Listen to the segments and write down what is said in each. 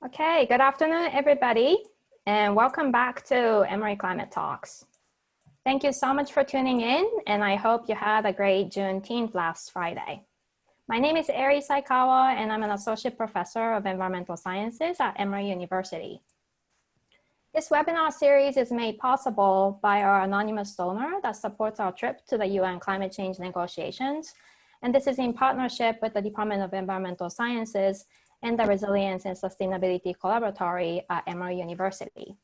Okay, good afternoon, everybody, and welcome back to Emory Climate Talks. Thank you so much for tuning in, and I hope you had a great Juneteenth last Friday. My name is Eri Saikawa, and I'm an Associate Professor of Environmental Sciences at Emory University. This webinar series is made possible by our anonymous donor that supports our trip to the UN climate change negotiations, and this is in partnership with the Department of Environmental Sciences and the Resilience and Sustainability Collaboratory at Emory University.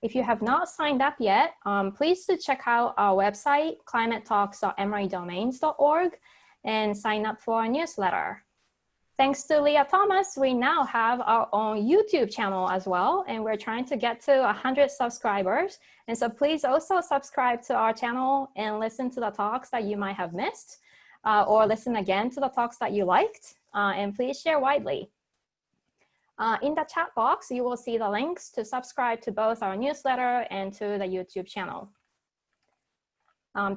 If you have not signed up yet, please do check out our website, climatetalks.emorydomains.org, and sign up for our newsletter. Thanks to Leah Thomas, we now have our own YouTube channel as well, and we're trying to get to 100 subscribers. And so please also subscribe to our channel and listen to the talks that you might have missed, or listen again to the talks that you liked. And please share widely. In the chat box, you will see the links to subscribe to both our newsletter and to the YouTube channel.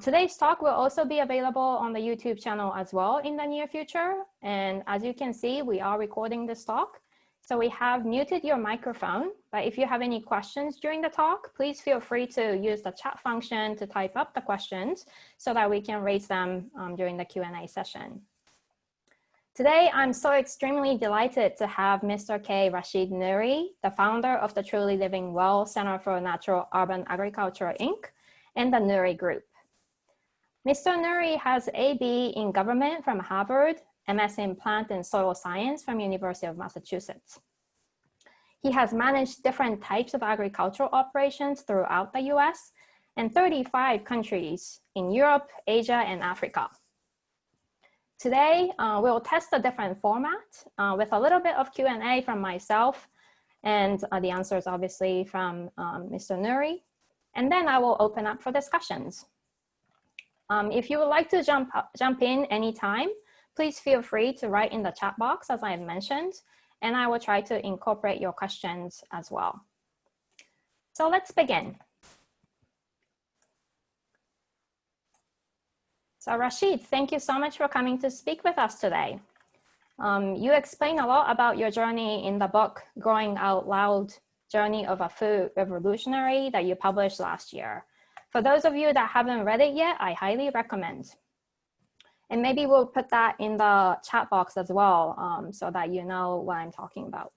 Today's talk will also be available on the YouTube channel as well in the near future. And as you can see, we are recording this talk. So we have muted your microphone, but if you have any questions during the talk, please feel free to use the chat function to type up the questions so that we can raise them during the Q&A session. Today, I'm so extremely delighted to have Mr. K. Rashid Nuri, the founder of the Truly Living Well Center for Natural Urban Agriculture, Inc., and the Nuri Group. Mr. Nuri has AB in Government from Harvard, MS in Plant and Soil Science from University of Massachusetts. He has managed different types of agricultural operations throughout the US and 35 countries in Europe, Asia, and Africa. Today, we'll test a different format with a little bit of Q&A from myself and the answers obviously from Mr. Nuri. And then I will open up for discussions. If you would like to jump in anytime, please feel free to write in the chat box as I have mentioned, and I will try to incorporate your questions as well. So let's begin. So Rashid, thank you so much for coming to speak with us today. You explain a lot about your journey in the book, Growing Out Loud, Journey of a Food Revolutionary that you published last year. For those of you that haven't read it yet, I highly recommend. And maybe we'll put that in the chat box as well so that you know what I'm talking about.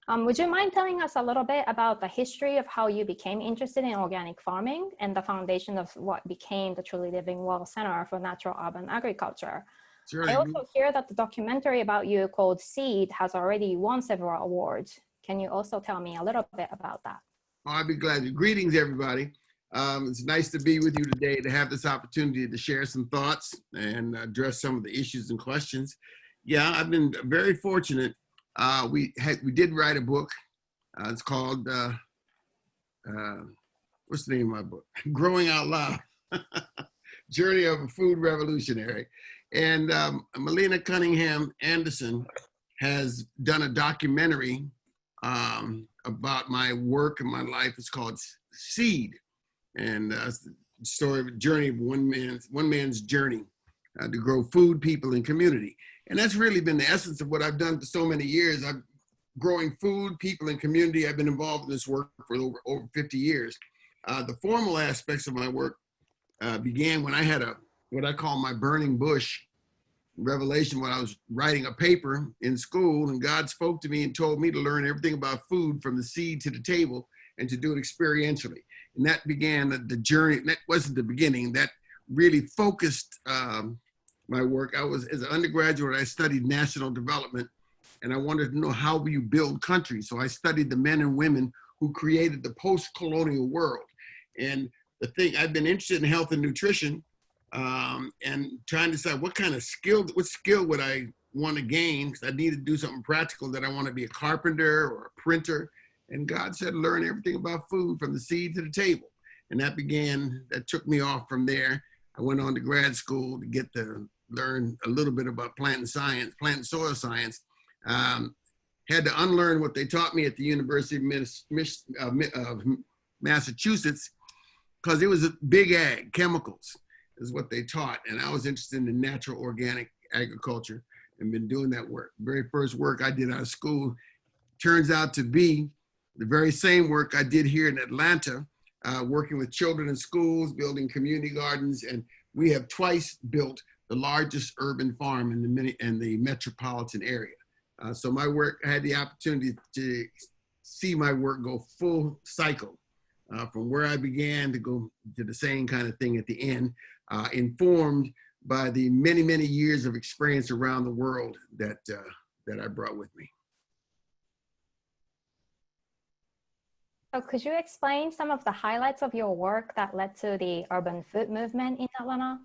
Would you mind telling us a little bit about the history of how you became interested in organic farming and the foundation of what became the Truly Living Well Center for Natural Urban Agriculture? Sure. I also hear that the documentary about you called Seed has already won several awards. Can you also tell me a little bit about that? Oh, I'd be glad to. Greetings, everybody. It's nice to be with you today to have this opportunity to share some thoughts and address some of the issues and questions. Yeah, I've been very fortunate. We did write a book. It's called, what's the name of my book? Growing Out Loud, Journey of a Food Revolutionary. And Melina Cunningham Anderson has done a documentary about my work and my life. It's called Seed. And story of a journey of one man's journey to grow food, people, and community. And that's really been the essence of what I've done for so many years. I'm growing food, people, and community. I've been involved in this work for over 50 years. The formal aspects of my work began when I had what I call my burning bush revelation when I was writing a paper in school, and God spoke to me and told me to learn everything about food from the seed to the table and to do it experientially. And that began the journey. That wasn't the beginning. That really focused my work. As an undergraduate, I studied national development, and I wanted to know how you build countries. So I studied the men and women who created the post-colonial world. And the thing, I've been interested in health and nutrition and trying to decide what skill would I want to gain, because I need to do something practical. That I want to be a carpenter or a printer. And God said, learn everything about food from the seed to the table. And that took me off from there. I went on to grad school to get to learn a little bit about plant and soil science. Had to unlearn what they taught me at the University of Massachusetts, because it was a big ag, chemicals is what they taught. And I was interested in the natural organic agriculture and been doing that work. The very first work I did out of school turns out to be the very same work I did here in Atlanta, working with children in schools, building community gardens, and we have twice built the largest urban farm in the metropolitan area. So my work, I had the opportunity to see my work go full cycle, from where I began to go to the same kind of thing at the end, informed by the many, many years of experience around the world that I brought with me. So could you explain some of the highlights of your work that led to the urban food movement in Atlanta?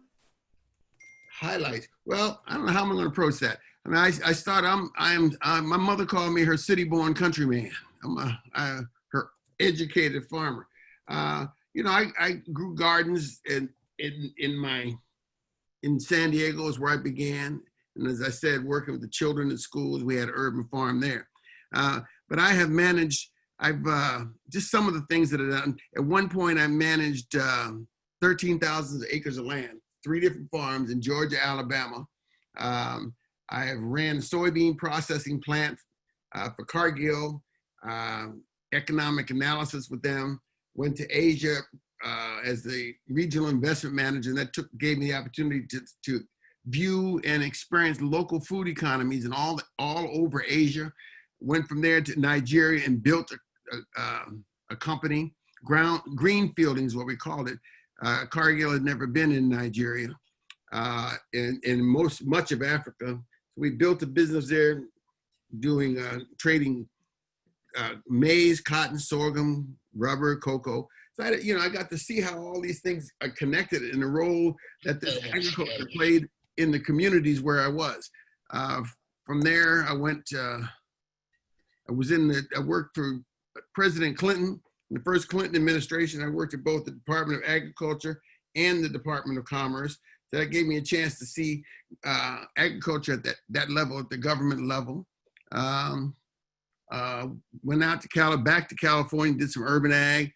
Highlights. Well, I don't know how I'm going to approach that. I mean, I started. My mother called me her city-born countryman. I'm her educated farmer. You know, I grew gardens in San Diego is where I began, and as I said, working with the children in schools, we had an urban farm there. But I have managed. I've just some of the things that I've done. At one point, I managed 13,000 acres of land, 3 different farms in Georgia, Alabama. I have ran a soybean processing plant for Cargill, economic analysis with them, went to Asia as the regional investment manager, and that gave me the opportunity to view and experience local food economies and all over Asia. Went from there to Nigeria and built a company. Greenfielding is what we called it. Cargill had never been in Nigeria, in much of Africa. So we built a business there doing trading maize, cotton, sorghum, rubber, cocoa. So I got to see how all these things are connected in the role that this agriculture played in the communities where I was. From there, I went. I worked for President Clinton, in the first Clinton administration. I worked at both the Department of Agriculture and the Department of Commerce. So that gave me a chance to see agriculture at that level, at the government level. Went out to back to California, did some urban ag,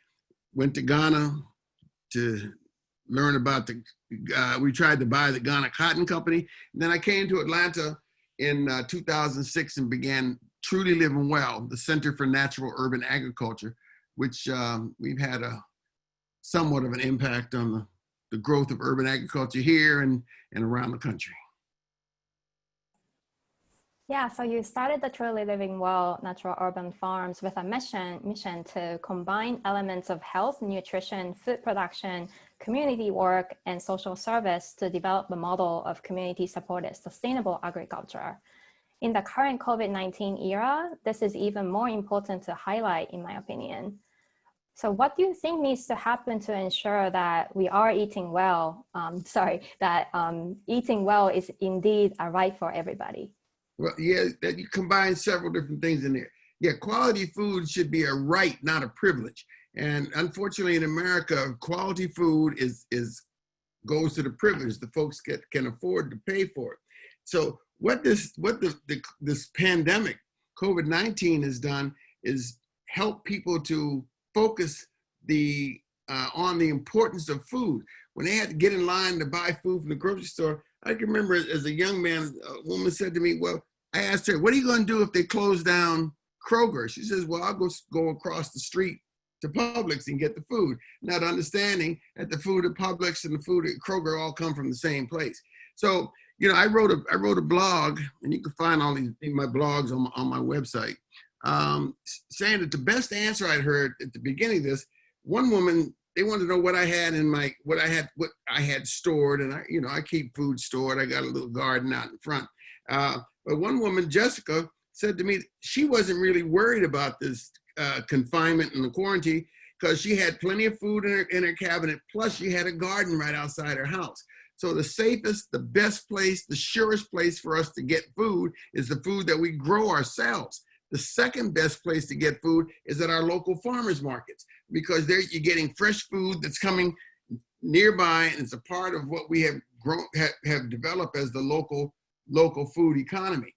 went to Ghana to learn about we tried to buy the Ghana Cotton Company. And then I came to Atlanta in 2006 and began Truly Living Well, the Center for Natural Urban Agriculture, which we've had somewhat of an impact on the growth of urban agriculture here and around the country. Yeah, so you started the Truly Living Well Natural Urban Farms with a mission to combine elements of health, nutrition, food production, community work, and social service to develop a model of community-supported sustainable agriculture. In the current COVID-19 era, this is even more important to highlight, in my opinion. So what do you think needs to happen to ensure that we are eating well, eating well is indeed a right for everybody? Well, yeah, that you combine several different things in there. Yeah, quality food should be a right, not a privilege. And unfortunately, in America, quality food goes to the privileged. The folks can afford to pay for it. So what this pandemic, COVID-19, has done is help people to focus on the importance of food. When they had to get in line to buy food from the grocery store, I can remember as a young man, a woman said to me, well, I asked her, what are you going to do if they close down Kroger? She says, well, I'll go across the street to Publix and get the food. Not understanding that the food at Publix and the food at Kroger all come from the same place. So, I wrote a blog, and you can find all my blogs on my website, saying that the best answer I'd heard at the beginning of this, one woman, they wanted to know what I had what I had stored, and I keep food stored. I got a little garden out in front. But one woman, Jessica, said to me she wasn't really worried about this confinement and the quarantine because she had plenty of food in her cabinet. Plus, she had a garden right outside her house. So the safest, the best place, the surest place for us to get food is the food that we grow ourselves. The second best place to get food is at our local farmers markets, because there you're getting fresh food that's coming nearby, and it's a part of what we have developed as the local food economy.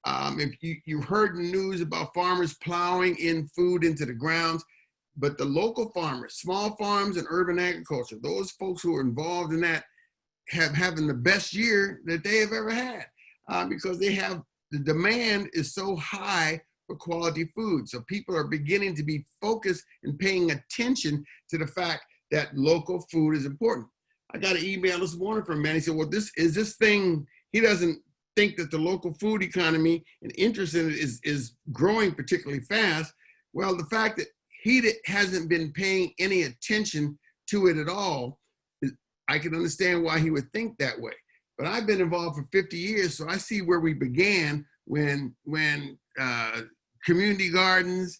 If you heard the news about farmers plowing in food into the grounds, but the local farmers, small farms and urban agriculture, those folks who are involved in that having the best year that they have ever had, because the demand is so high for quality food. So people are beginning to be focused and paying attention to the fact that local food is important. I got an email this morning from a man. He said, well, this thing, he doesn't think that the local food economy and interest in it is growing particularly fast. Well, the fact that he hasn't been paying any attention to it at all, I can understand why he would think that way. But I've been involved for 50 years, so I see where we began when community gardens,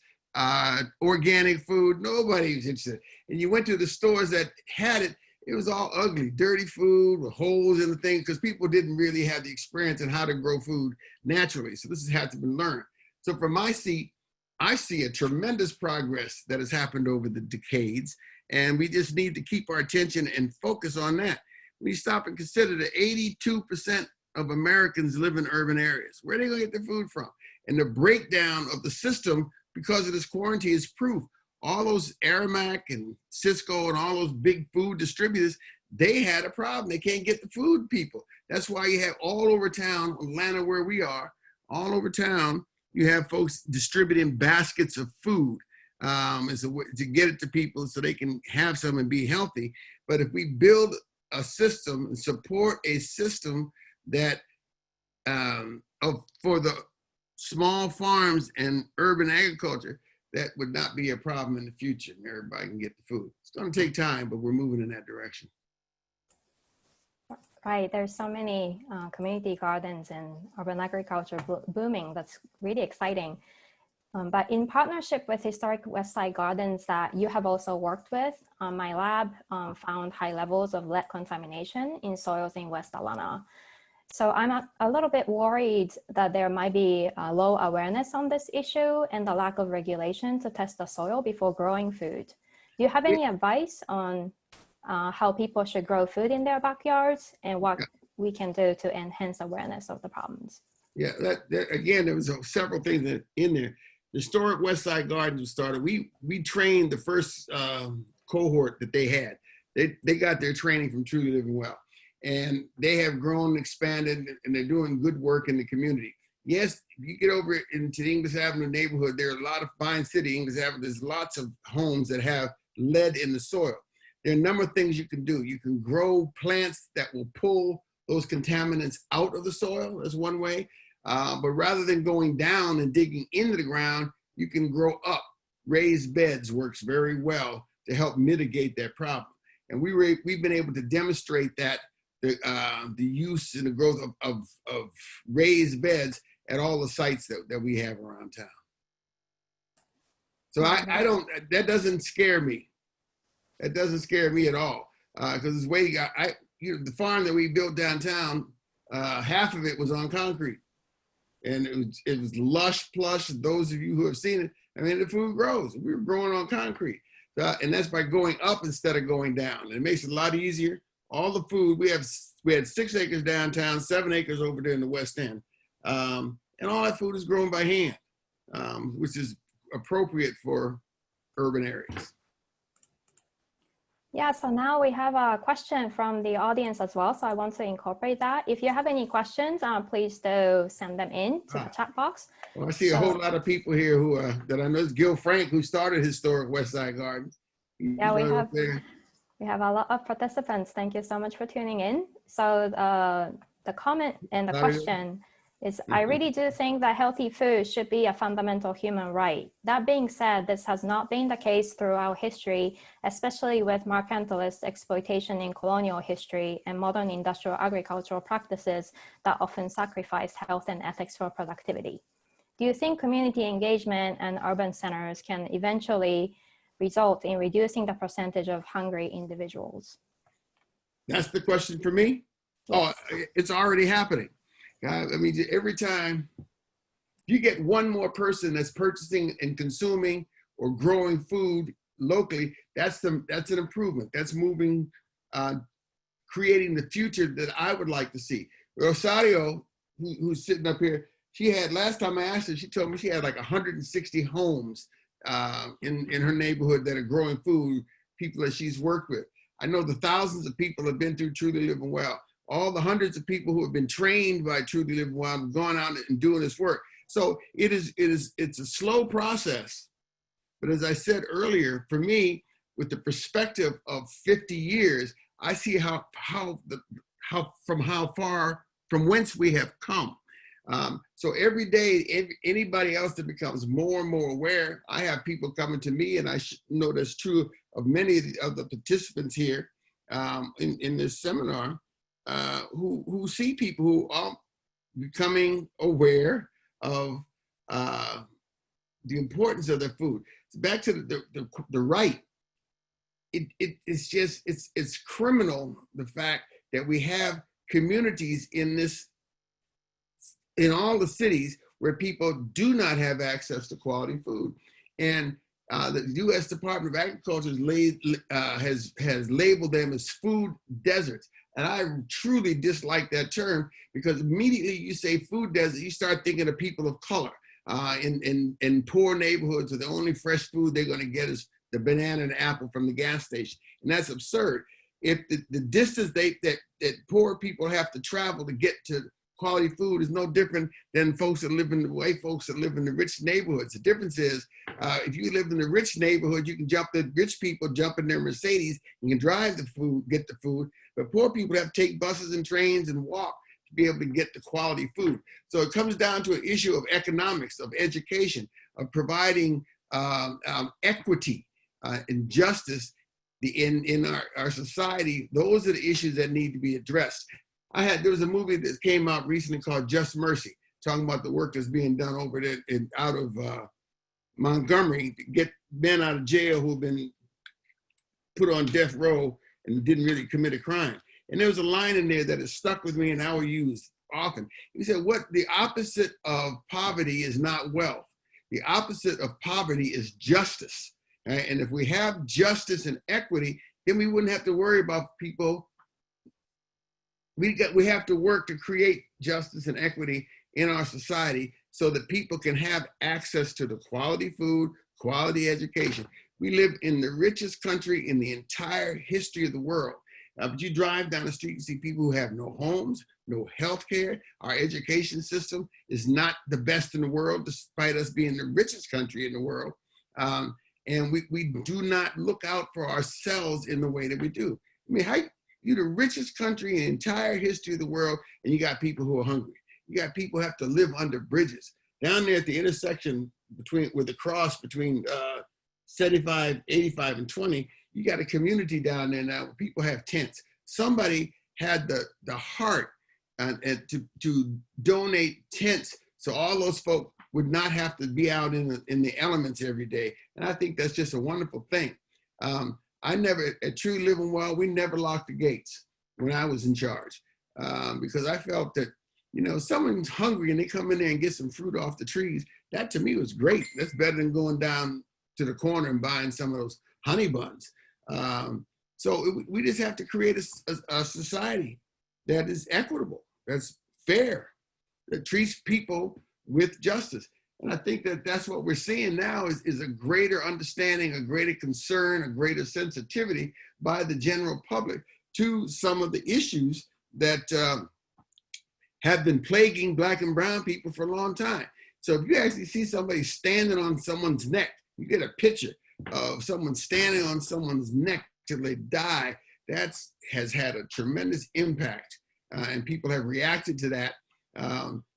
organic food, nobody was interested. And you went to the stores that had it, it was all ugly, dirty food with holes in the things, because people didn't really have the experience in how to grow food naturally. So this has had to be learned. So from my seat, I see a tremendous progress that has happened over the decades, and we just need to keep our attention and focus on that. We stop and consider that 82% of Americans live in urban areas. Where are they gonna get their food from? And the breakdown of the system because of this quarantine is proof. All those Aramark and Cisco and all those big food distributors, they had a problem. They can't get the food, people. That's why you have all over town, Atlanta where we are, all over town, you have folks distributing baskets of food as a way to get it to people so they can have some and be healthy. But if we build a system and support a system that for the small farms and urban agriculture, that would not be a problem in the future, and everybody can get the food. It's going to take time, but we're moving in that direction. Right, there's so many community gardens and urban agriculture booming. That's really exciting. But in partnership with Historic Westside Gardens that you have also worked with, my lab found high levels of lead contamination in soils in West Atlanta. So I'm a little bit worried that there might be low awareness on this issue and the lack of regulation to test the soil before growing food. Do you have any advice on how people should grow food in their backyards and what we can do to enhance awareness of the problems? Yeah, again, there was several things in there. The Historic Westside Gardens was started. We trained the first cohort that they had. They got their training from Truly Living Well. And they have grown, expanded, and they're doing good work in the community. Yes, if you get over into the English Avenue neighborhood, there are a lot of fine city, English Avenue, there's lots of homes that have lead in the soil. There are a number of things you can do. You can grow plants that will pull those contaminants out of the soil. That's one way. But rather than going down and digging into the ground, you can grow up. Raised beds works very well to help mitigate that problem. And we've been able to demonstrate that the use and the growth of raised beds at all the sites that we have around town. So I don't, that doesn't scare me. That doesn't scare me at all. Because it's waiting, the farm that we built downtown, half of it was on concrete. And it was lush, plush. Those of you who have seen it, I mean, the food grows. We were growing on concrete. And that's by going up instead of going down. And it makes it a lot easier. All the food, we had 6 acres downtown, 7 acres over there in the West End. And all that food is grown by hand, which is appropriate for urban areas. Yeah, so now we have a question from the audience as well. So I want to incorporate that. If you have any questions, please do send them in to the chat box. Well, I see a whole lot of people here who that I know. It's Gil Frank, who started Historic Westside Gardens. Yeah, we have a lot of participants. Thank you so much for tuning in. So the comment and the question is, I really do think that healthy food should be a fundamental human right. That being said, this has not been the case throughout history, especially with mercantilist exploitation in colonial history and modern industrial agricultural practices that often sacrifice health and ethics for productivity. Do you think community engagement and urban centers can eventually result in reducing the percentage of hungry individuals? That's the question for me? Yes. Oh, it's already happening. I mean, every time you get one more person that's purchasing and consuming or growing food locally, that's an improvement. That's moving, creating the future that I would like to see. Rosario, who's sitting up here, she had, last time I asked her, she told me she had like 160 homes in her neighborhood that are growing food, people that she's worked with. I know the thousands of people have been through Truly Living Well. All the hundreds of people who have been trained by Truly Living Well have gone out and doing this work. So it's a slow process. But as I said earlier, for me, with the perspective of 50 years, I see how far from whence we have come. So every day, anybody else that becomes more and more aware, I have people coming to me, and I know that's true of many of the participants here in this seminar, who see people who are becoming aware of the importance of their food. So back to the right. It's criminal, the fact that we have communities in all the cities where people do not have access to quality food. And the U.S. Department of Agriculture has labeled them as food deserts. And I truly dislike that term, because immediately you say food desert, you start thinking of people of color in poor neighborhoods where the only fresh food they're going to get is the banana and apple from the gas station. And that's absurd. If the distance that poor people have to travel to get to quality food is no different than folks that live in the white folks that live in the rich neighborhoods. The difference is, if you live in the rich neighborhood, you can rich people jump in their Mercedes, you can drive the food, get the food, but poor people have to take buses and trains and walk to be able to get the quality food. So it comes down to an issue of economics, of education, of providing equity and justice in our society. Those are the issues that need to be addressed. There was a movie that came out recently called Just Mercy, talking about the work that's being done over there out of Montgomery to get men out of jail who've been put on death row and didn't really commit a crime. And there was a line in there that has stuck with me and I will use often. He said, the opposite of poverty is not wealth. The opposite of poverty is justice. Right? And if we have justice and equity, then we wouldn't have to worry about people. We have to work to create justice and equity in our society so that people can have access to the quality food, quality education. We live in the richest country in the entire history of the world. But you drive down the street and see people who have no homes, no health care. Our education system is not the best in the world, despite us being the richest country in the world. And we do not look out for ourselves in the way that we do. I mean, you're the richest country in the entire history of the world, and you got people who are hungry. You got people who have to live under bridges. Down there at the intersection with the cross between 75, 85, and 20, you got a community down there now where people have tents. Somebody had the heart to donate tents so all those folk would not have to be out in the elements every day. And I think that's just a wonderful thing. At True Living Well, we never locked the gates when I was in charge, because I felt that, someone's hungry and they come in there and get some fruit off the trees. That to me was great. That's better than going down to the corner and buying some of those honey buns. So we just have to create a society that is equitable, that's fair, that treats people with justice. And I think that that's what we're seeing now is a greater understanding, a greater concern, a greater sensitivity by the general public to some of the issues that have been plaguing Black and brown people for a long time. So if you actually see somebody standing on someone's neck, you get a picture of someone standing on someone's neck till they die, that has had a tremendous impact. And people have reacted to that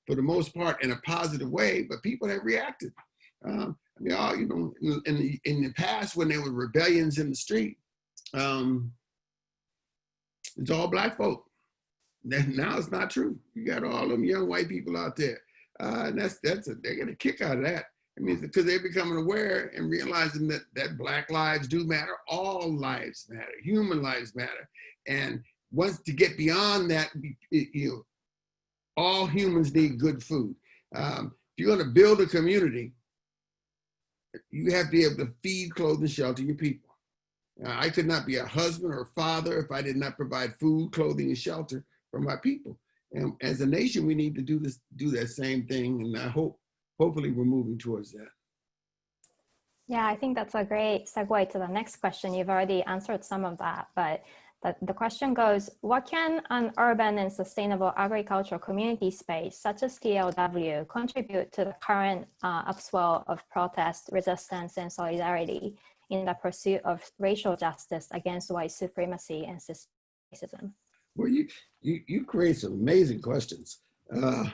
for the most part in a positive way, but people have reacted. In the past when there were rebellions in the street, it's all Black folk. Now it's not true. You got all them young white people out there. And they're getting a kick out of that. I mean, because they're becoming aware and realizing that Black lives do matter, all lives matter, human lives matter. And once to get beyond that, all humans need good food. If you're going to build a community, you have to be able to feed, clothe, and shelter your people. I could not be a husband or a father if I did not provide food, clothing, and shelter for my people. And as a nation, we need to do that same thing. And I hopefully we're moving towards that. Yeah, I think that's a great segue to the next question. You've already answered some of that, but The question goes, what can an urban and sustainable agricultural community space, such as TLW, contribute to the current upswell of protest, resistance, and solidarity in the pursuit of racial justice against white supremacy and systemic racism? Well, you create some amazing questions. What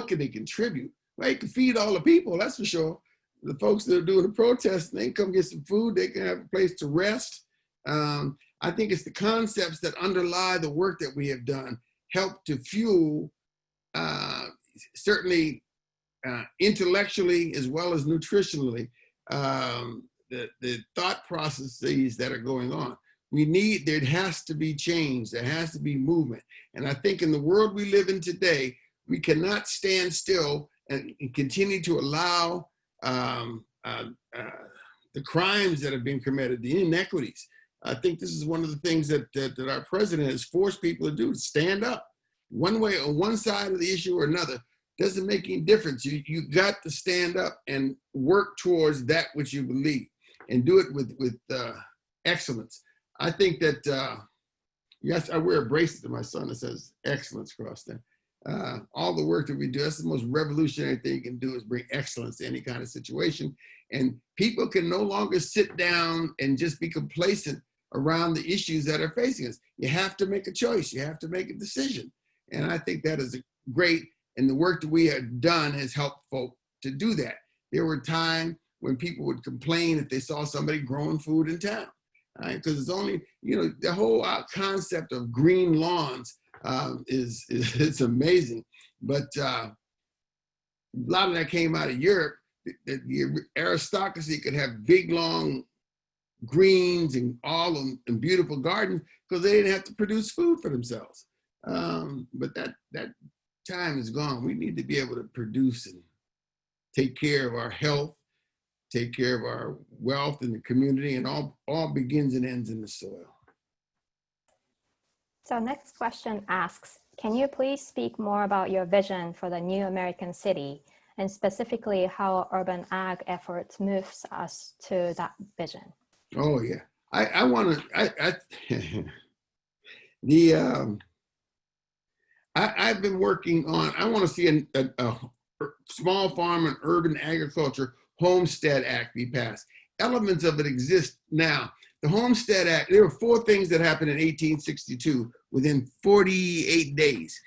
can they contribute? Well, they can feed all the people, that's for sure. The folks that are doing the protest, they can come get some food, they can have a place to rest. I think it's the concepts that underlie the work that we have done help to fuel, certainly intellectually as well as nutritionally, the thought processes that are going on. There has to be change, there has to be movement. And I think in the world we live in today, we cannot stand still and continue to allow the crimes that have been committed, the inequities. I think this is one of the things that our president has forced people to do, stand up. One way, on one side of the issue or another, doesn't make any difference. You got to stand up and work towards that which you believe and do it with excellence. I think that, yes, I wear a bracelet to my son that says excellence across there. All the work that we do, that's the most revolutionary thing you can do, is bring excellence to any kind of situation. And people can no longer sit down and just be complacent around the issues that are facing us. You have to make a choice. You have to make a decision. And I think that is great. And the work that we have done has helped folk to do that. There were times when people would complain if they saw somebody growing food in town. Because it's only, the whole concept of green lawns it's amazing. But a lot of that came out of Europe. The aristocracy could have big, long greens and all them and beautiful gardens because they didn't have to produce food for themselves. But that time is gone. We need to be able to produce and take care of our health, take care of our wealth in the community, and all begins and ends in the soil. So next question asks, can you please speak more about your vision for the new American city, and specifically how urban ag efforts moves us to that vision? Oh yeah, I've been working on, I want to see a small farm and urban agriculture Homestead Act be passed. Elements of it exist now. The Homestead Act, there were 4 things that happened in 1862 within 48 days.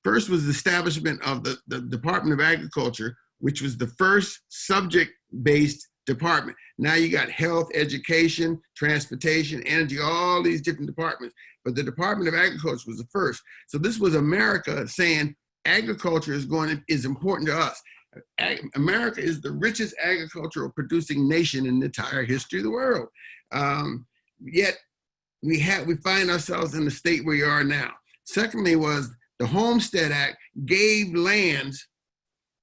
First was the establishment of the Department of Agriculture, which was the first subject-based department. Now you got health, education, transportation, energy, all these different departments. But the Department of Agriculture was the first. So this was America saying agriculture is important to us. America is the richest agricultural producing nation in the entire history of the world. Yet we find ourselves in the state where we are now. Secondly was the Homestead Act gave lands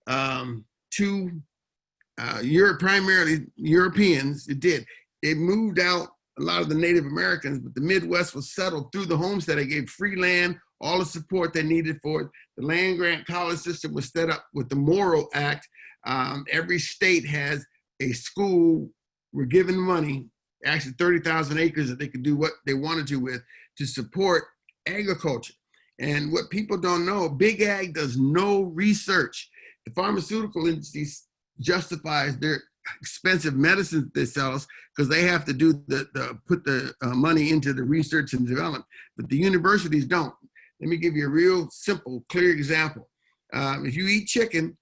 to primarily Europeans. It did. It moved out a lot of the Native Americans, but the Midwest was settled through the Homestead. It gave free land, all the support they needed for it. The land grant college system was set up with the Morrill Act. Every state has a school. We're given money, actually 30,000 acres that they could do what they wanted to with to support agriculture. And what people don't know, Big Ag does no research. The pharmaceutical industry justifies their expensive medicines they sell us because they have to do put the money into the research and development, but the universities don't. Let me give you a real simple, clear example. If you eat chicken,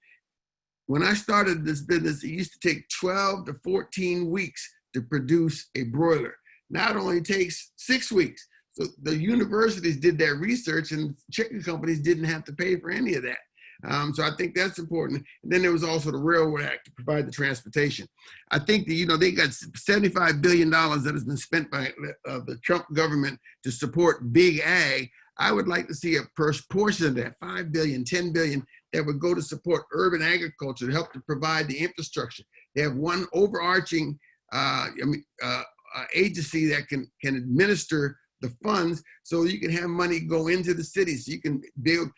when I started this business, it used to take 12 to 14 weeks to produce a broiler. Now it only takes 6 weeks. So the universities did that research and chicken companies didn't have to pay for any of that. So I think that's important. And then there was also the Railroad Act to provide the transportation. I think that, they got $75 billion that has been spent by the Trump government to support Big Ag. I would like to see a portion of that, 5 billion, 10 billion, that would go to support urban agriculture to help to provide the infrastructure. They have one overarching agency that can administer the funds so you can have money go into the city. So you can build,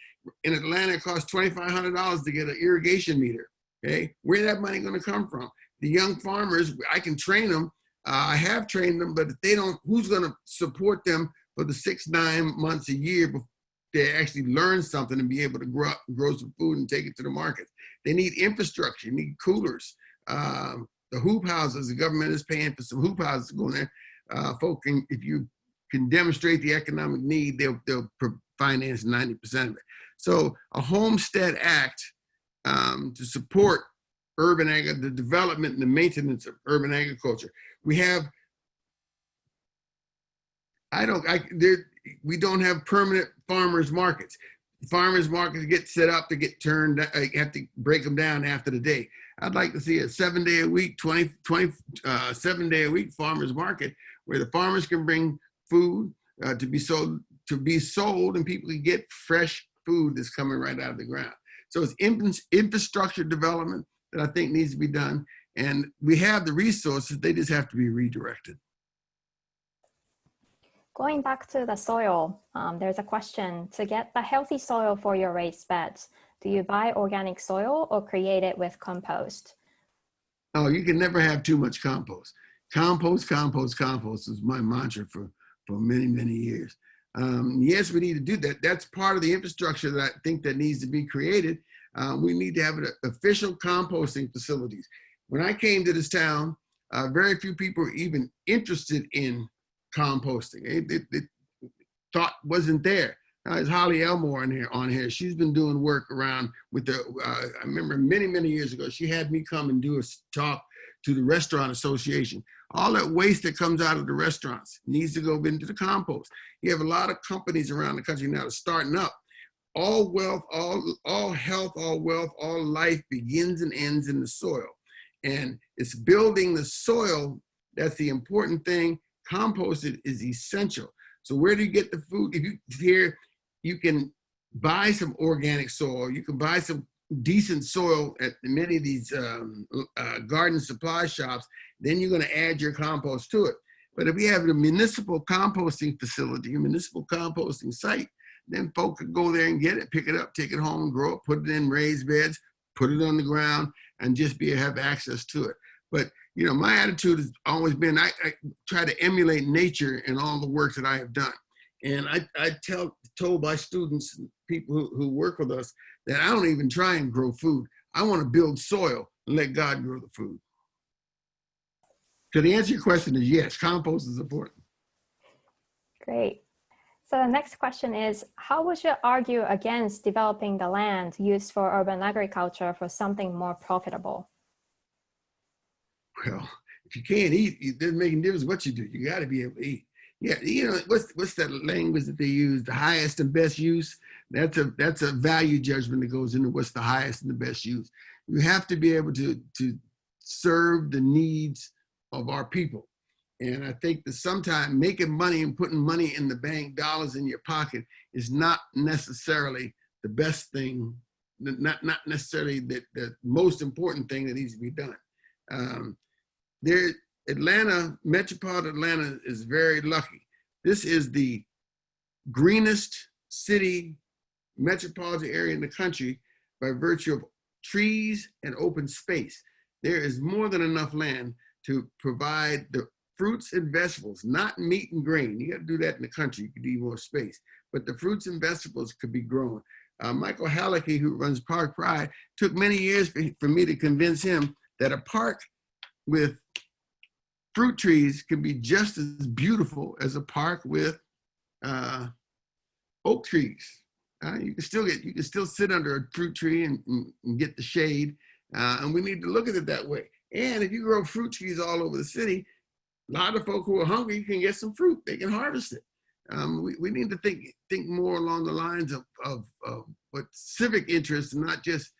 in Atlanta, it costs $2,500 to get an irrigation meter, okay? Where's that money gonna come from? The young farmers, I can train them I have trained them, but if they don't, who's going to support them for the 6-9 months a year before they actually learn something and be able to grow some food and take it to the market? They need infrastructure, need coolers. The hoop houses, the government is paying for some hoop houses to go in there. If you can demonstrate the economic need, they'll finance 90% of it. So a Homestead Act to support the development and the maintenance of urban agriculture. We don't have permanent farmers markets. Farmers markets get set up to get turned. You have to break them down after the day. I'd like to see a 7-day a week, 7-day a week farmers market where the farmers can bring food to be sold, and people can get fresh food that's coming right out of the ground. So it's infrastructure development that I think needs to be done. And we have the resources, they just have to be redirected. Going back to the soil, there's a question. To get the healthy soil for your raised beds, do you buy organic soil or create it with compost? Oh, you can never have too much compost. Compost is my mantra for many, many years. Yes, we need to do that. That's part of the infrastructure that I think that needs to be created. We need to have official composting facilities. When I came to this town, very few people were even interested in composting. It thought wasn't there. There's Holly Elmore on here. She's been doing work around with I remember many, many years ago, she had me come and do a talk to the Restaurant Association. All that waste that comes out of the restaurants needs to go into the compost. You have a lot of companies around the country now that are starting up. All wealth, all health, all wealth, all life begins and ends in the soil. And it's building the soil that's the important thing. Composted is essential. So where do you get the food? You can buy some organic soil. You can buy some decent soil at many of these garden supply shops. Then you're going to add your compost to it. But if you have a municipal composting facility, a municipal composting site, then folk could go there and get it, pick it up, take it home, grow it, put it in raised beds, put it on the ground, and just have access to it. But my attitude has always been I try to emulate nature in all the work that I have done. And I told my students, people who work with us, that I don't even try and grow food. I want to build soil and let God grow the food. So the answer to your question is yes, compost is important. Great. So the next question is, how would you argue against developing the land used for urban agriculture for something more profitable? Well, if you can't eat, it doesn't make a difference what you do. You got to be able to eat. Yeah, what's that language that they use? The highest and best use. That's a value judgment that goes into what's the highest and the best use. You have to be able to serve the needs of our people. And I think that sometimes making money and putting money in the bank, dollars in your pocket, is not necessarily the best thing, not necessarily the most important thing that needs to be done. Metropolitan Atlanta is very lucky. This is the greenest city, metropolitan area in the country by virtue of trees and open space. There is more than enough land to provide the fruits and vegetables, not meat and grain. You got to do that in the country. You could need more space. But the fruits and vegetables could be grown. Michael Hallecky, who runs Park Pride, took many years for me to convince him that a park with fruit trees can be just as beautiful as a park with oak trees. You can still sit under a fruit tree and get the shade. And we need to look at it that way. And if you grow fruit trees all over the city, a lot of folk who are hungry can get some fruit. They can harvest it. We need to think more along the lines of what civic interest, and not just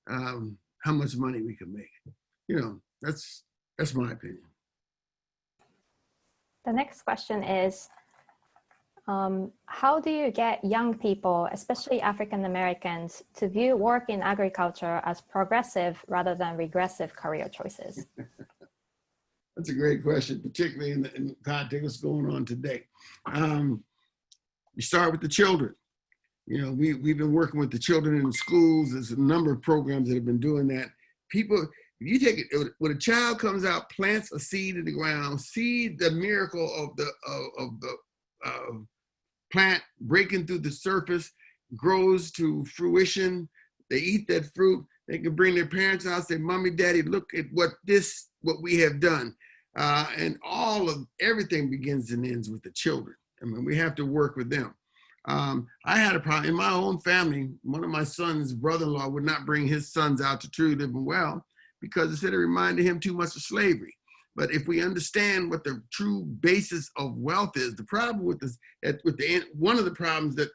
how much money we can make. That's my opinion. The next question is, how do you get young people, especially African Americans, to view work in agriculture as progressive rather than regressive career choices? That's a great question, particularly in the context of what's going on today. We start with the children. We've been working with the children in schools. There's a number of programs that have been doing that. People, If you take it, when a child comes out, plants a seed in the ground, see the miracle of the plant breaking through the surface, grows to fruition. They eat that fruit. They can bring their parents out and say, Mommy, Daddy, look at what we have done. And everything begins and ends with the children. I mean, we have to work with them. I had a problem in my own family. One of my son's brother-in-law would not bring his sons out to True Living Well because it said it reminded him too much of slavery. But if we understand what the true basis of wealth is, the problem with this, one of the problems that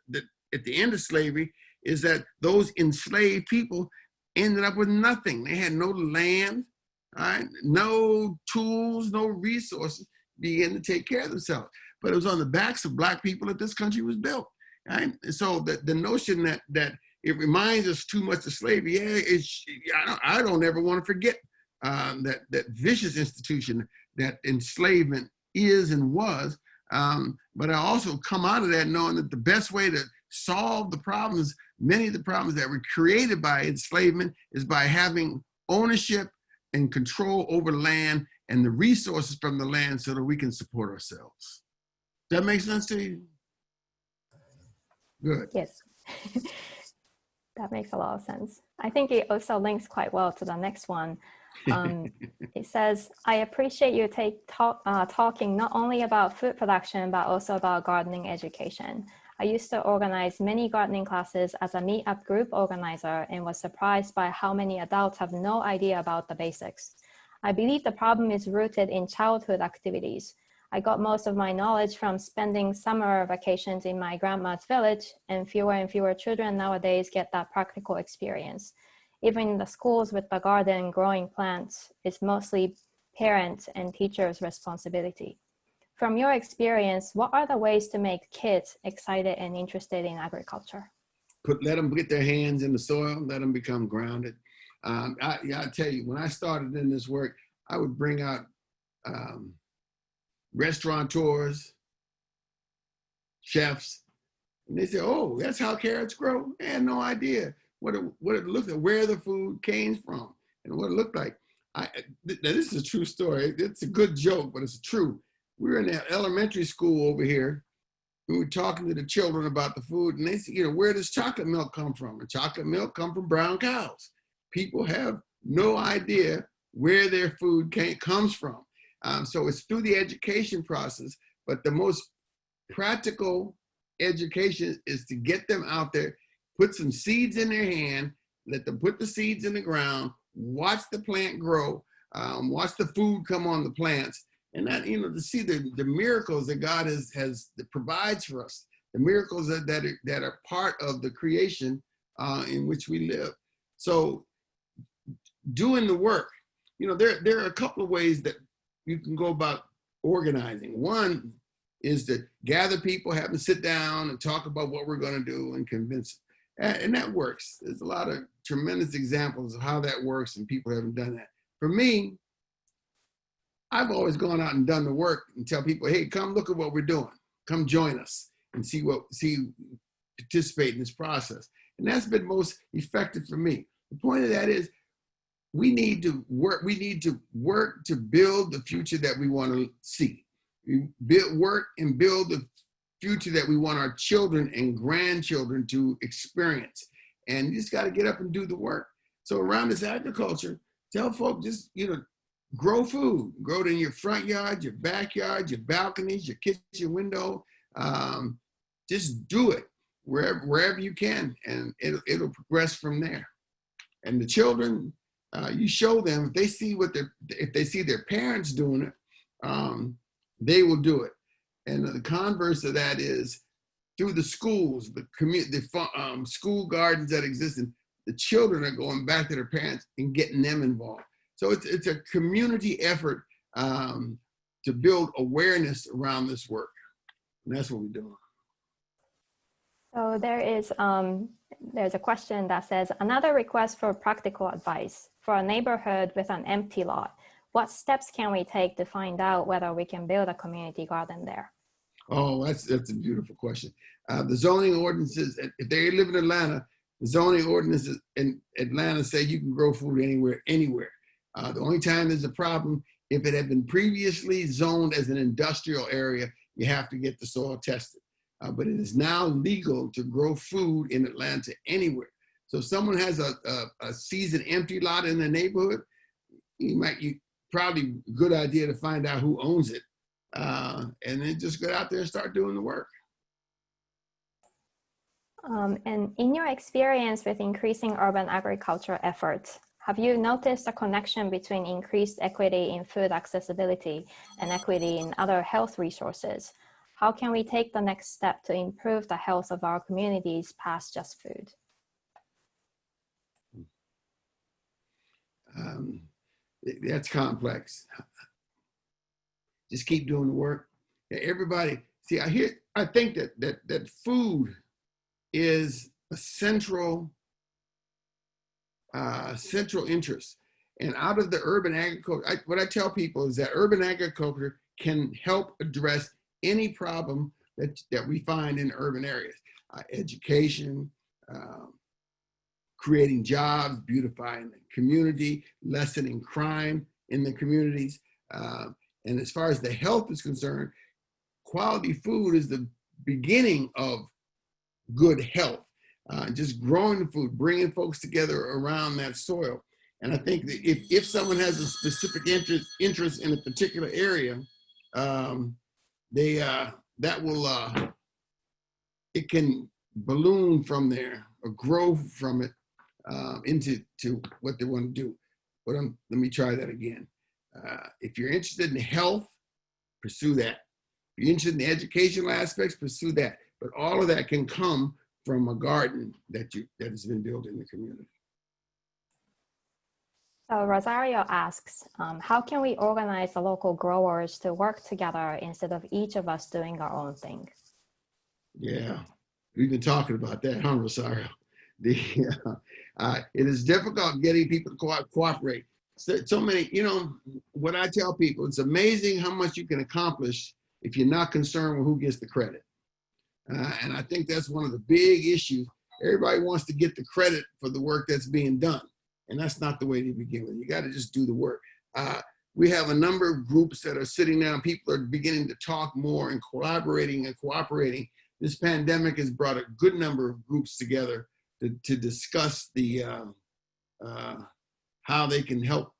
at the end of slavery is that those enslaved people ended up with nothing. They had no land, right? No tools, no resources, begin to take care of themselves. But it was on the backs of Black people that this country was built. Right? So the notion that it reminds us too much of slavery, I don't ever want to forget that vicious institution that enslavement is and was. But I also come out of that knowing that the best way to solve the problems, many of the problems that were created by enslavement, is by having ownership and control over land and the resources from the land so that we can support ourselves. Does that make sense to you? Good. Yes, that makes a lot of sense. I think it also links quite well to the next one. It says, I appreciate you talking not only about food production, but also about gardening education. I used to organize many gardening classes as a meetup group organizer and was surprised by how many adults have no idea about the basics. I believe the problem is rooted in childhood activities. I got most of my knowledge from spending summer vacations in my grandma's village, and fewer children nowadays get that practical experience. Even in the schools with the garden growing plants, it's mostly parents and teachers' responsibility. From your experience, what are the ways to make kids excited and interested in agriculture? Let them get their hands in the soil, let them become grounded. I tell you, when I started in this work, I would bring out restaurateurs, chefs, and they say, oh, that's how carrots grow. I had no idea what it looked like, where the food came from, and what it looked like. This is a true story. It's a good joke, but it's true. We were in an elementary school over here. We were talking to the children about the food, and they said, where does chocolate milk come from? And chocolate milk comes from brown cows. People have no idea where their food comes from. So it's through the education process, but the most practical education is to get them out there, put some seeds in their hand, let them put the seeds in the ground, watch the plant grow, watch the food come on the plants, and that, to see the miracles that God that provides for us, the miracles that are part of the creation in which we live. So doing the work, there are a couple of ways that you can go about organizing. One is to gather people, have them sit down and talk about what we're going to do and convince them. And that works. There's a lot of tremendous examples of how that works, and people haven't done that. For me, I've always gone out and done the work and tell people, hey, come look at what we're doing. Come join us and participate in this process. And that's been most effective for me. The point of that is, we need to work to build the future that we want to see. We work and build the future that we want our children and grandchildren to experience. And you just got to get up and do the work. So around this agriculture, tell folks just, grow food. Grow it in your front yard, your backyard, your balconies, your kitchen window. Just do it wherever you can, and it'll progress from there. And the children, you show them, if they see their parents doing it, they will do it. And the converse of that is through the schools, the school gardens that exist, and the children are going back to their parents and getting them involved. So it's a community effort to build awareness around this work. And that's what we're doing. So there's a question that says, another request for practical advice for a neighborhood with an empty lot. What steps can we take to find out whether we can build a community garden there? Oh, that's a beautiful question. The zoning ordinances, if they live in Atlanta, the zoning ordinances in Atlanta say you can grow food anywhere. The only time there's a problem, if it had been previously zoned as an industrial area, you have to get the soil tested. But it is now legal to grow food in Atlanta anywhere. So if someone has a seasoned empty lot in the neighborhood, probably a good idea to find out who owns it, and then just get out there and start doing the work. And in your experience with increasing urban agriculture efforts, have you noticed a connection between increased equity in food accessibility and equity in other health resources? How can we take the next step to improve the health of our communities past just food? That's complex. Just keep doing the work. Everybody, see, I think that food is a central interest. And out of the urban agriculture, what I tell people is that urban agriculture can help address any problem that we find in urban areas. Education, creating jobs, beautifying the community, lessening crime in the communities. And as far as the health is concerned, quality food is the beginning of good health. Just growing the food, bringing folks together around that soil. And I think that if someone has a specific interest in a particular area, it can balloon from there or grow from it into what they want to do. But let me try that again. If you're interested in health, pursue that. If you're interested in the educational aspects, pursue that. But all of that can come from a garden that has been built in the community. So Rosario asks, how can we organize the local growers to work together instead of each of us doing our own thing? Yeah, we've been talking about that, huh, Rosario? It is difficult getting people to cooperate. So many, what I tell people, it's amazing how much you can accomplish if you're not concerned with who gets the credit. And I think that's one of the big issues. Everybody wants to get the credit for the work that's being done. And that's not the way to begin with. You got to just do the work. We have a number of groups that are sitting down. People are beginning to talk more and collaborating and cooperating. This pandemic has brought a good number of groups together to discuss how they can help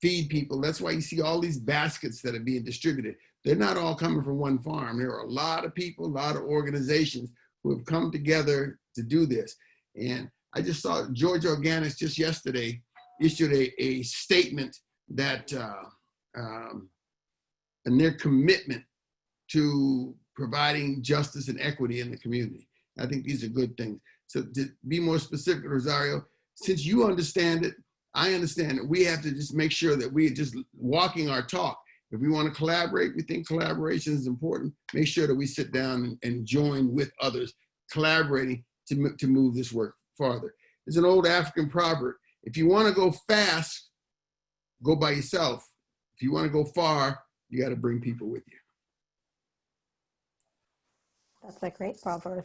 feed people. That's why you see all these baskets that are being distributed. They're not all coming from one farm. There are a lot of people, a lot of organizations who have come together to do this. And I just saw Georgia Organics just yesterday issued a statement that and their commitment to providing justice and equity in the community. I think these are good things. So to be more specific, Rosario, since you understand it, I understand it. We have to just make sure that we're just walking our talk. If we want to collaborate, we think collaboration is important. Make sure that we sit down and join with others, collaborating to move this work farther. There's an old African proverb. If you want to go fast, go by yourself. If you want to go far, you got to bring people with you. That's a great proverb.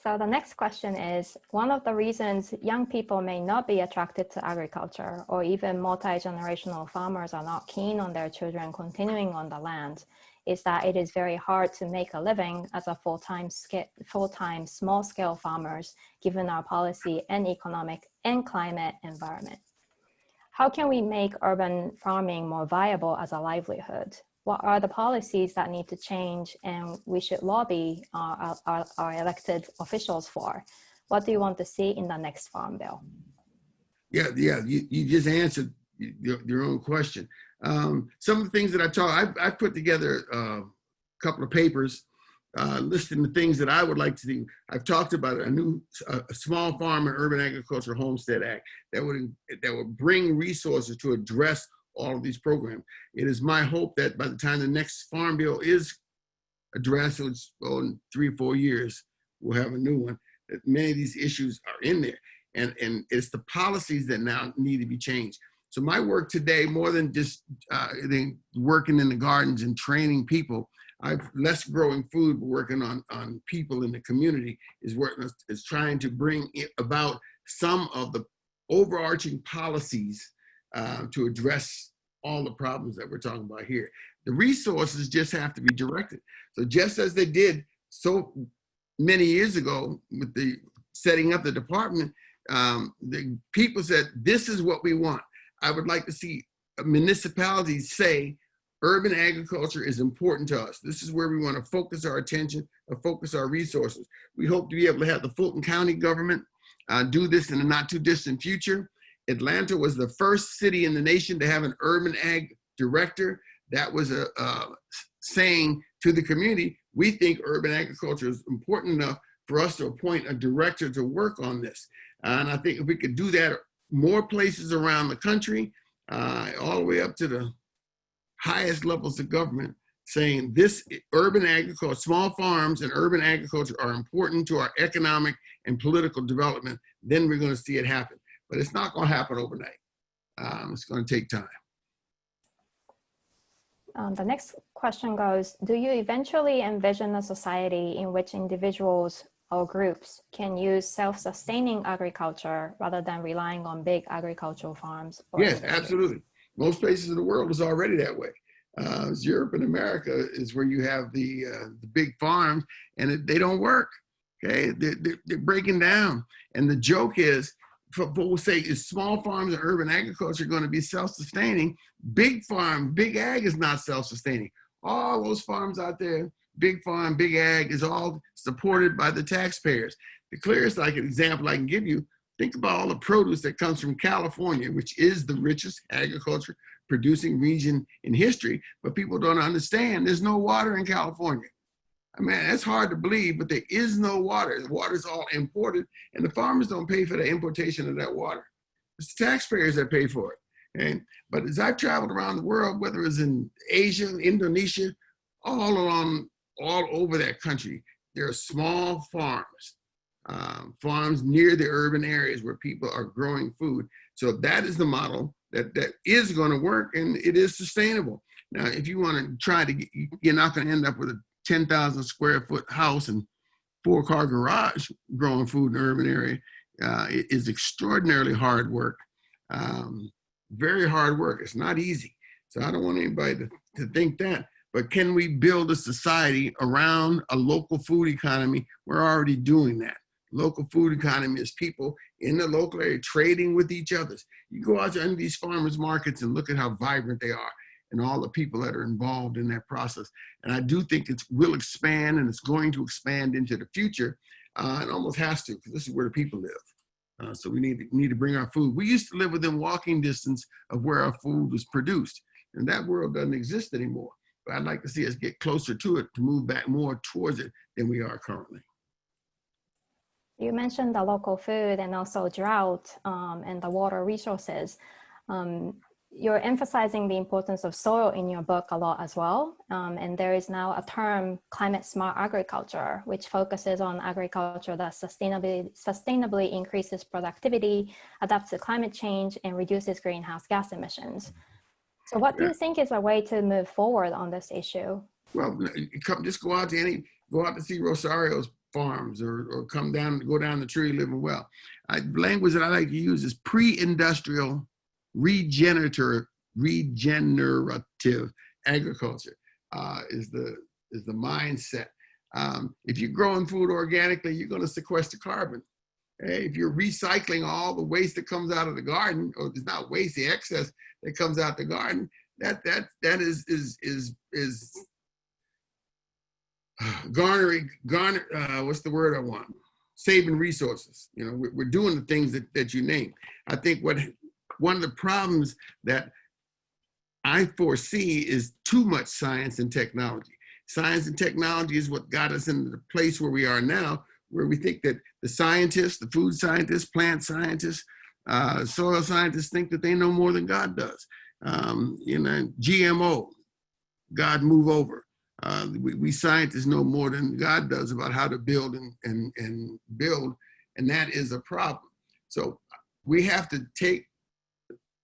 So the next question is, one of the reasons young people may not be attracted to agriculture, or even multi-generational farmers are not keen on their children continuing on the land, is that it is very hard to make a living as a full-time small-scale farmers, given our policy and economic and climate environment. How can we make urban farming more viable as a livelihood? What are the policies that need to change and we should lobby our elected officials for? What do you want to see in the next farm bill? Yeah, you just answered your own question. Some of the things that I've put together a couple of papers listing the things that I would like to see. I've talked about a small farm and urban agriculture Homestead Act that would bring resources to address all of these programs. It is my hope that by the time the next farm bill is addressed, which in 3 or 4 years, we'll have a new one, that many of these issues are in there. And it's the policies that now need to be changed. So my work today, more than just working in the gardens and training people, I've less growing food, but working on people in the community is trying to bring about some of the overarching policies to address all the problems that we're talking about here. The resources just have to be directed. So just as they did so many years ago with the setting up the department, the people said, this is what we want. I would like to see municipalities say, urban agriculture is important to us. This is where we want to focus our attention or focus our resources. We hope to be able to have the Fulton County government do this in the not too distant future. Atlanta was the first city in the nation to have an urban ag director. That was a saying to the community, we think urban agriculture is important enough for us to appoint a director to work on this. And I think if we could do that more places around the country, all the way up to the highest levels of government, saying this urban agriculture, small farms and urban agriculture are important to our economic and political development, then we're going to see it happen. But it's not going to happen overnight. It's going to take time. The next question goes, do you eventually envision a society in which individuals or groups can use self-sustaining agriculture rather than relying on big agricultural farms? Yes, absolutely. Most places in the world is already that way. Europe and America is where you have the big farms, and they don't work. Okay, they're breaking down. And the joke is, people will say, is small farms and urban agriculture going to be self-sustaining? Big farm, big ag is not self-sustaining. All those farms out there, big farm, big ag, is all supported by the taxpayers. The clearest example I can give you, think about all the produce that comes from California, which is the richest agriculture producing region in history, but people don't understand there's no water in California. I mean, that's hard to believe, but there is no water. The water is all imported, and the farmers don't pay for the importation of that water. It's the taxpayers that pay for it. Okay? But as I've traveled around the world, whether it's in Asia, Indonesia, all over that country, there are small farms, farms near the urban areas where people are growing food. So that is the model that is going to work, and it is sustainable. Now, if you want to try to, you're not going to end up with a 10,000 square foot house and 4-car garage growing food in the urban area. It is extraordinarily hard work, very hard work. It's not easy. So I don't want anybody to think that, but can we build a society around a local food economy? We're already doing that. Local food economy is people in the local area trading with each other. You go out to these farmers markets and look at how vibrant they are and all the people that are involved in that process. And I do think it will expand, and it's going to expand into the future. It almost has to, because this is where the people live. So we need to bring our food. We used to live within walking distance of where our food was produced, and that world doesn't exist anymore. But I'd like to see us get closer to it, to move back more towards it than we are currently. You mentioned the local food and also drought and the water resources. You're emphasizing the importance of soil in your book a lot as well. And there is now a term, climate smart agriculture, which focuses on agriculture that sustainably increases productivity, adapts to climate change, and reduces greenhouse gas emissions. So what do you think is a way to move forward on this issue? Well, just go out to see Rosario's farms, or go down the tree living well. Language that I like to use is pre-industrial regenerative agriculture is the mindset. If you're growing food organically, you're going to sequester carbon. Okay? If you're recycling all the waste that comes out of the garden, or it's not waste, the excess that comes out the garden, that is what's the word I want? Saving resources. You know, we're doing the things that you named. I think one of the problems that I foresee is too much science and technology. Science and technology is what got us into the place where we are now, where we think that the scientists, the food scientists, plant scientists, soil scientists think that they know more than God does. GMO, God move over. We scientists know more than God does about how to build and build, and that is a problem. So we have to take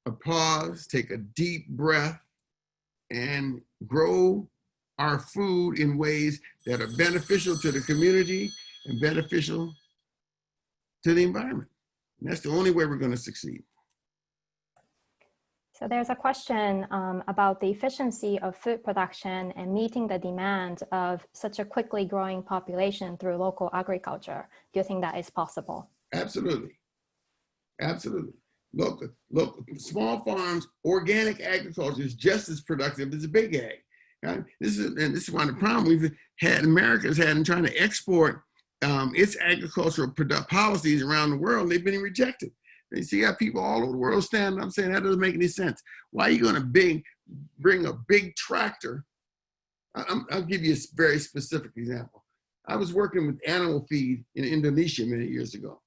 a pause, take a deep breath, and grow our food in ways that are beneficial to the community and beneficial to the environment. And that's the only way we're going to succeed. So there's a question about the efficiency of food production and meeting the demand of such a quickly growing population through local agriculture. Do you think that is possible? Absolutely. Absolutely. Look, small farms, organic agriculture is just as productive as a big ag. Right? This is one of the problems we've had, America's had in trying to export its agricultural policies around the world. They've been rejected. You see how people all over the world standing up saying that doesn't make any sense. Why are you going to bring a big tractor? I'll give you a very specific example. I was working with animal feed in Indonesia many years ago.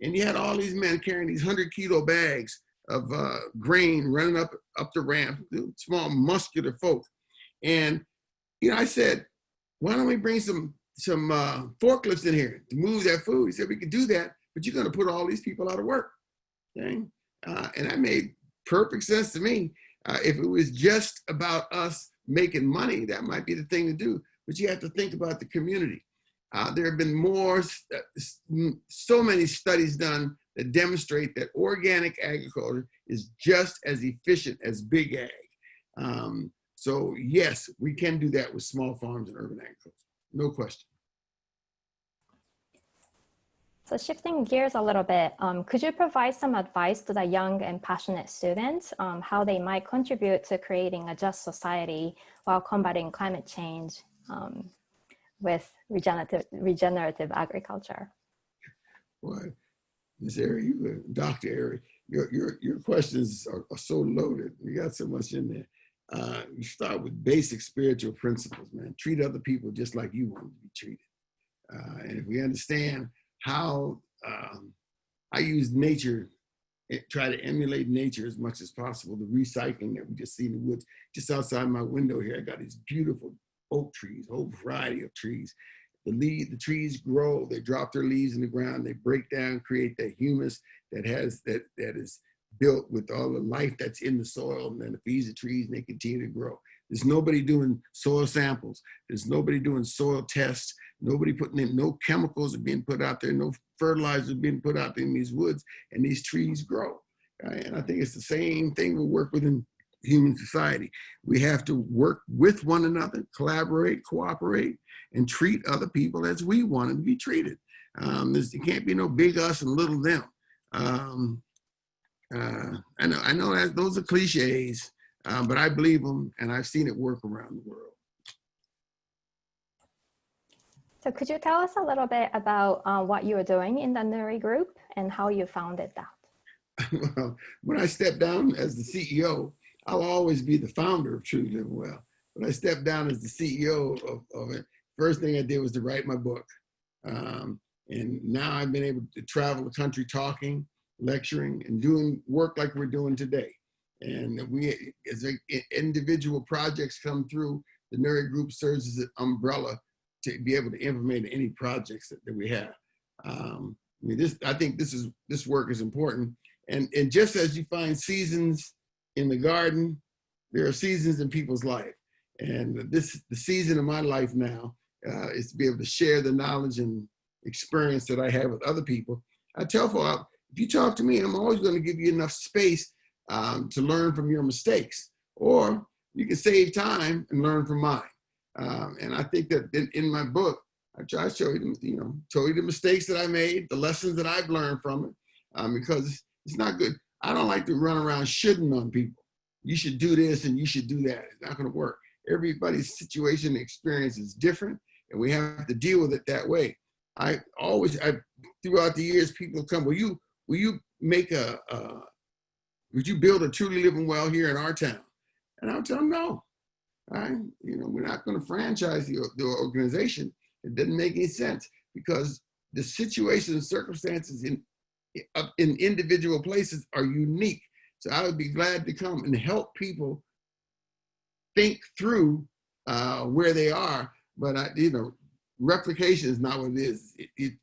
And you had all these men carrying these 100-kilo bags of grain running up the ramp, small muscular folk. And, I said, why don't we bring some forklifts in here to move that food? He said, we could do that, but you're going to put all these people out of work. Okay? And that made perfect sense to me. If it was just about us making money, that might be the thing to do. But you have to think about the community. There have been so many studies done that demonstrate that organic agriculture is just as efficient as big ag. So yes, we can do that with small farms and urban agriculture, no question. So shifting gears a little bit, could you provide some advice to the young and passionate students how they might contribute to creating a just society while combating climate change with regenerative agriculture? Boy, Ms. Ari, Dr. Ari, your questions are so loaded. You got so much in there. You start with basic spiritual principles, man. Treat other people just like you want to be treated. And if we understand how I use nature, try to emulate nature as much as possible, the recycling that we just see in the woods. Just outside my window here, I got these beautiful oak trees, a whole variety of trees. The trees grow, they drop their leaves in the ground, they break down, create that humus that is built with all the life that's in the soil, and then it feeds the trees and they continue to grow. There's nobody doing soil samples. There's nobody doing soil tests. Nobody putting in, no chemicals are being put out there, no fertilizers are being put out there in these woods, and these trees grow. Right? And I think it's the same thing we work within human society. We have to work with one another, collaborate, cooperate, and treat other people as we want to be treated. There can't be no big us and little them. I know that those are cliches, but I believe them, and I've seen it work around the world. So could you tell us a little bit about what you are doing in the Nuri Group and how you founded that? Well, when I stepped down as the CEO, I'll always be the founder of Truly Living Well. When I stepped down as the CEO of it, first thing I did was to write my book. And now I've been able to travel the country talking, lecturing, and doing work like we're doing today. And we, as individual projects come through, the Nuri Group serves as an umbrella to be able to implement any projects that we have. I think this work is important. And just as you find seasons in the garden, there are seasons in people's life. And the season of my life now is to be able to share the knowledge and experience that I have with other people. I tell folks, if you talk to me, I'm always going to give you enough space to learn from your mistakes, or you can save time and learn from mine. And I think that in my book, I try to show you, show you the mistakes that I made, the lessons that I've learned from it, because it's not good. I don't like to run around shoulding on people. You should do this and you should do that. It's not going to work. Everybody's situation and experience is different, and we have to deal with it that way. Throughout the years, people come, will you build a Truly Living Well here in our town? And I'll tell them no. Right? We're not going to franchise the organization. It doesn't make any sense, because the situations and circumstances in individual places are unique. So I would be glad to come and help people think through where they are. But replication is not what it is.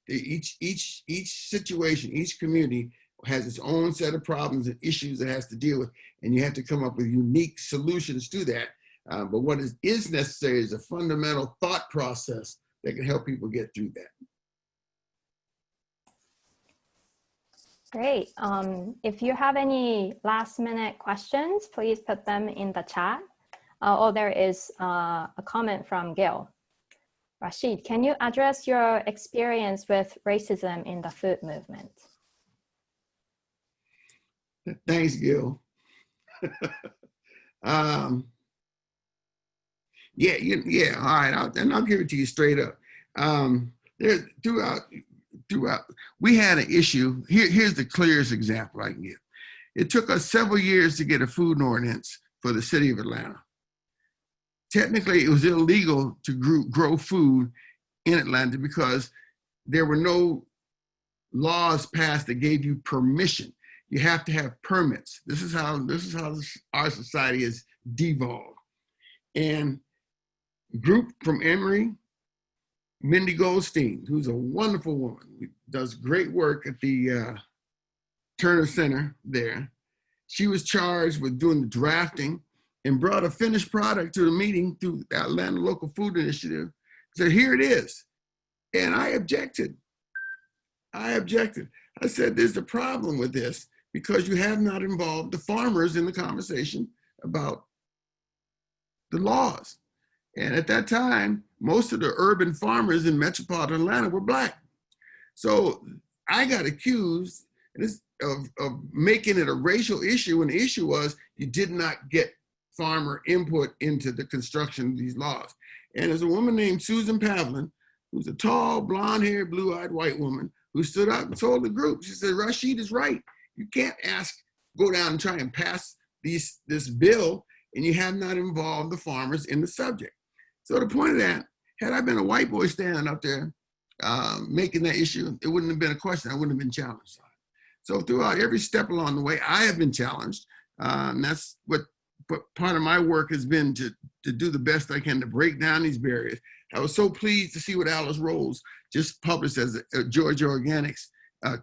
Each situation, each community has its own set of problems and issues it has to deal with, and you have to come up with unique solutions to that. But what is necessary is a fundamental thought process that can help people get through that. Great. If you have any last minute questions, please put them in the chat. Oh, there is a comment from Gil. Rashid, can you address your experience with racism in the food movement? Thanks, Gil. Yeah. All right, and I'll give it to you straight up. Throughout, we had an issue. Here's the clearest example I can give. It took us several years to get a food ordinance for the city of Atlanta. Technically, it was illegal to grow food in Atlanta because there were no laws passed that gave you permission. You have to have permits. This is how our society is devolved. And a group from Emory, Mindy Goldstein, who's a wonderful woman, does great work at the Turner Center there. She was charged with doing the drafting and brought a finished product to the meeting through the Atlanta Local Food Initiative. Said, here it is. And I objected. I said, there's a problem with this because you have not involved the farmers in the conversation about the laws. And at that time, most of the urban farmers in metropolitan Atlanta were Black. So I got accused of making it a racial issue, and the issue was you did not get farmer input into the construction of these laws. And there's a woman named Susan Pavlin, who's a tall, blonde-haired, blue-eyed white woman, who stood up and told the group, she said, Rashid is right. You can't go down and try and pass this bill, and you have not involved the farmers in the subject. So the point of that, had I been a white boy standing up there making that issue, it wouldn't have been a question. I wouldn't have been challenged. So throughout every step along the way, I have been challenged. And that's what part of my work has been to do the best I can to break down these barriers. I was so pleased to see what Alice Rose just published as a Georgia Organics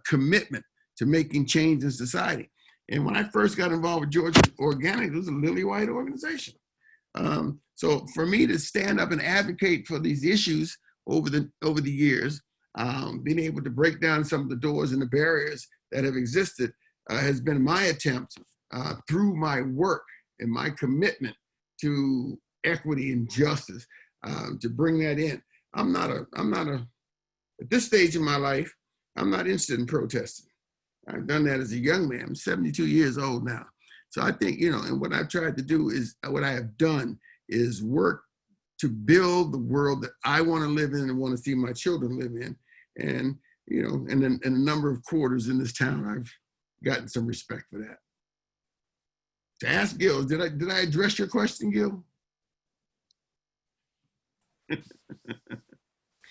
commitment to making change in society. And when I first got involved with Georgia Organics, it was a lily white organization. So for me to stand up and advocate for these issues over the years, being able to break down some of the doors and the barriers that have existed has been my attempt through my work and my commitment to equity and justice to bring that in. At this stage in my life, I'm not interested in protesting. I've done that as a young man. I'm 72 years old now. So I think, and what I've tried to do is, what I have done is work to build the world that I want to live in and want to see my children live in. And, and in a number of quarters in this town, I've gotten some respect for that. To ask Gil, did I address your question, Gil?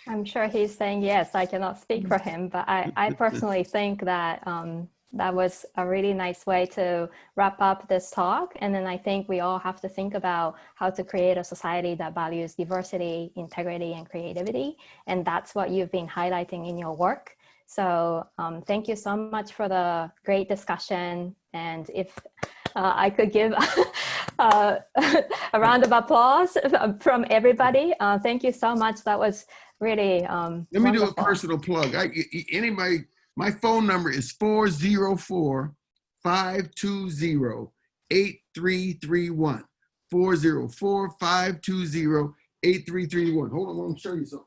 I'm sure he's saying yes. I cannot speak for him, but I personally think that that was a really nice way to wrap up this talk. And then I think we all have to think about how to create a society that values diversity, integrity, and creativity. And that's what you've been highlighting in your work. So thank you so much for the great discussion. And if I could give a round of applause from everybody. Thank you so much. That was really Let me wonderful. do a personal plug. Anybody, my phone number is 404-520-8331. 404-520-8331. Hold on, I want to show you something.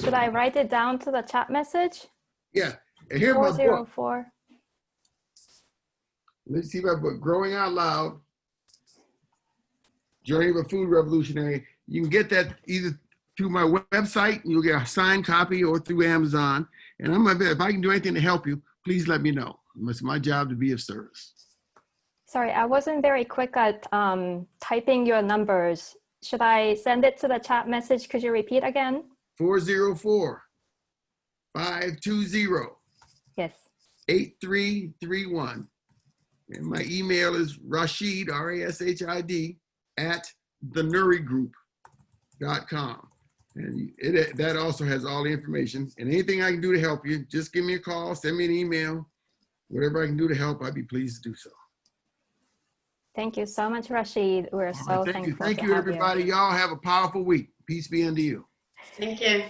Should I write it down to the chat message? Yeah, and here's my book. 404. Let's see my book, Growing Out Loud, Journey of a Food Revolutionary. You can get that either through my website, and you'll get a signed copy, or through Amazon. And if I can do anything to help you, please let me know. It's my job to be of service. Sorry, I wasn't very quick at typing your numbers. Should I send it to the chat message? Could you repeat again? 404-520. Yes. 8331. And my email is Rashid, RASHID, @thenurigroup.com. And that also has all the information. And anything I can do to help you, just give me a call, send me an email. Whatever I can do to help, I'd be pleased to do so. Thank you so much, Rashid. We're so thankful. Thank you, everybody. Y'all have a powerful week. Peace be unto you. Thank you.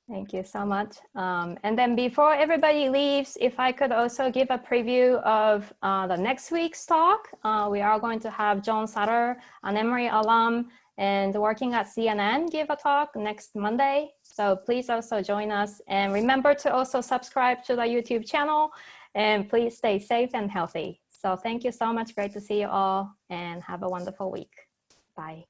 Thank you so much. And then before everybody leaves, if I could also give a preview of the next week's talk. We are going to have John Sutter, an Emory alum and working at CNN, give a talk next Monday. So please also join us. And remember to also subscribe to the YouTube channel. And please stay safe and healthy. So thank you so much. Great to see you all. And have a wonderful week. Bye.